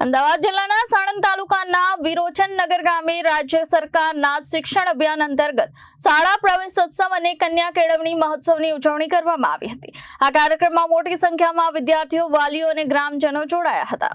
અમદાવાદ જિલ્લાના સાણંદ તાલુકાના વિરોચન નગર ગામે રાજ્ય સરકારના શિક્ષણ અભિયાન અંતર્ગત શાળા પ્રવેશોત્સવ અને કન્યા કેળવણી મહોત્સવની ઉજવણી કરવામાં આવી હતી। આ કાર્યક્રમમાં મોટી સંખ્યામાં વિદ્યાર્થીઓ, વાલીઓ અને ગ્રામજનો જોડાયા હતા।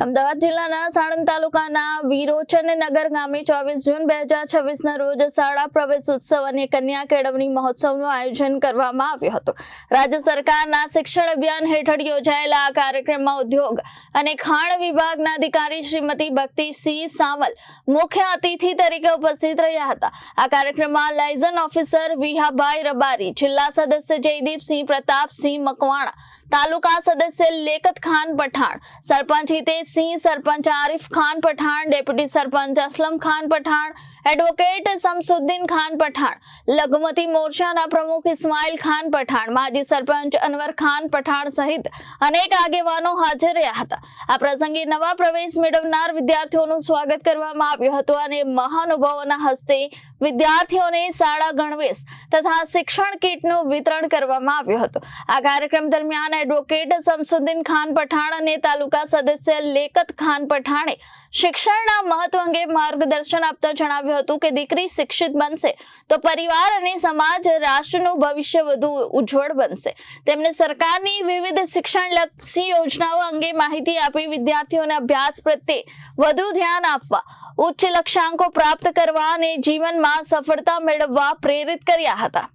અમદાવાદ જિલ્લાના સાણંદ તાલુકાના વિરોચન નગર ગામે 24 જૂન 2026ના રોજ શાળા પ્રવેશોત્સવ અને કન્યા કેળવણી મહોત્સવનું આયોજન કરવામાં આવ્યું હતું। રાજ્ય સરકારના શિક્ષણ અભિયાન હેઠળ યોજાયેલા આ કાર્યક્રમમાં ઉદ્યોગ અને ખાણ વિભાગના અધિકારી શ્રીમતી ભક્તિસિંહ સાવલ મુખ્ય અતિથિ તરીકે ઉપસ્થિત રહ્યા હતા। આ કાર્યક્રમમાં લાયઝન ઓફિસર વિહાભાઈ રબારી, જિલ્લા સદસ્ય જયદીપસિંહ પ્રતાપસિંહ મકવાણા, તાલુકા સદસ્ય લેકત ખાન પઠાણ, સરપંચ સિંહ, સરપંચ આરિફ ખાન પઠાણ, ડેપ્યુટી સરપંચ असलम खान पठाण, एडवोकेट शमसुद्दीन खान पठाण, लघुमती मोर्चाना प्रमुख इस्माइल खान पठाण, माजी सरपंच अनवर खान पठाण सहित अनेक आगेवानो हाजर રહ્યા હતા। આ પ્રસંગે નવા પ્રવેશ મેળવનાર વિદ્યાર્થીઓનું સ્વાગત કરવામાં આવ્યું હતું અને મહાનુભાવોના હસ્તે વિદ્યાર્થીઓને શાળા ગણવેશ તથા શિક્ષણ કીટનું વિતરણ કરવામાં આવ્યું હતું। આ કાર્યક્રમ દરમિયાન એડવોકેટ શમસુદ્દીન ખાન પઠાણ અને તાલુકા સદસ્ય લેકત ખાન પઠાણે શિક્ષણના મહત્વ અંગે માર્ગદર્શન આપતા જણાવ્યું હતું કે દીકરી શિક્ષિત બનશે તો પરિવાર અને સમાજ, રાષ્ટ્રનું ભવિષ્ય વધુ ઉજ્જવળ બનશે। તેમણે સરકારની વિવિધ શિક્ષણલક્ષી યોજનાઓ અંગે માહિતી આપી વિદ્યાર્થીઓને અભ્યાસ પ્રત્યે વધુ ધ્યાન આપવા, ઉચ્ચ લક્ષ્યાંકો પ્રાપ્ત કરવા અને જીવનમાં સફળતા મેળવવા પ્રેરિત કર્યા હતા।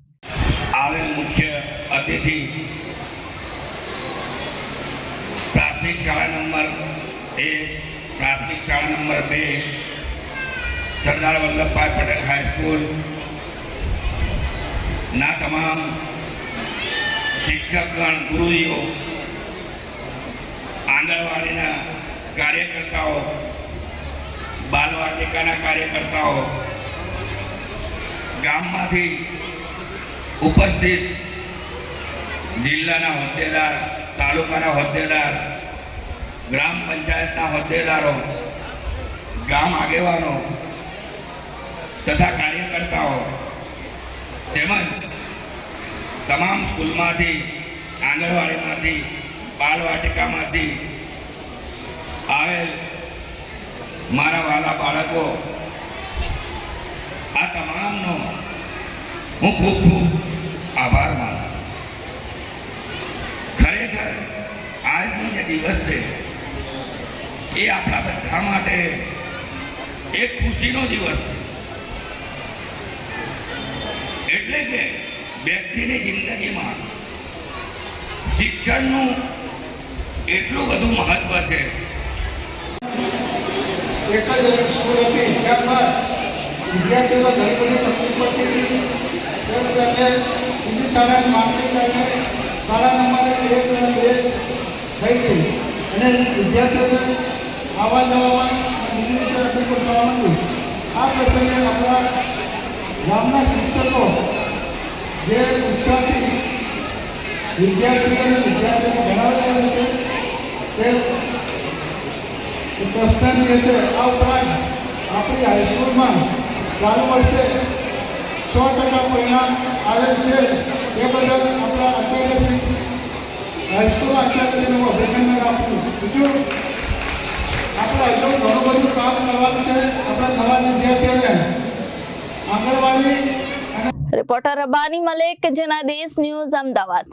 આવેલ મુખ્ય અતિથિ પ્રાથમિક શાળા નંબર 1, પ્રાથમિક શાળા નંબર 2, સરદાર વલ્લભભાઈ પટેલ હાઈસ્કૂલ ના તમામ શિક્ષકગણ, ગુરુજીઓ, આંગણવાડીના કાર્યકર્તાઓ, બાલવાટિકાના કાર્યકર્તાઓ, ગામમાંથી ઉપસ્થિત જિલ્લાના હોદ્દેદાર, તાલુકાના હોદ્દેદાર, ગ્રામ પંચાયતના હોદ્દેદારો, ગામ આગેવાનો તથા કાર્યકર્તાઓ તેમજ તમામ સ્કૂલમાંથી, આંગણવાડીમાંથી, બાલવાટિકામાંથી આવેલ મારા વાલા બાળકો, આ તમામનો હું ખૂબ ખૂબ આભાર માનું। ખરેખર આજનો જે દિવસ છે એ આપણા બધા માટે એક ખુશીનો દિવસ છે। એટલે કે વ્યક્તિની જિંદગીમાં શિક્ષણનું એટલું બધું મહત્વ છે। એક જ સ્કૂલ હતી ત્યારબાદ વિદ્યાર્થીઓ ઘણી બધી તકલીફ પડતી હતી, એટલે બીજી શાળાની માંગણી કરીને શાળા નંબર 1 અને 2 થઈ ગઈ અને વિદ્યાર્થીઓને આવવા જવામાં બીજી રીતે તકલીફ થવા માંડી। આ પ્રસંગે આપણા ગામના શિક્ષકો જે ઉત્સાહથી વિદ્યાર્થીઓને ભણાવી રહ્યા છે તે પ્રસ્થાનીય છે। આ ઉપરાંત આપણી હાઈસ્કૂલમાં ચાલુ વર્ષે 100% પરિણામ આવેલ છે। એ બદલ આપણા આચાર્યશ્રી, હાઈસ્કૂલ આચાર્યશ્રીને હું અભિનંદન આપું છું। આપણે હજુ ઘણું બધું કામ કરવાનું છે। આપણા નવા વિદ્યાર્થીઓને આંગણવાડી। Reporter Rabani Malek, Janadesh news, Ahmedabad.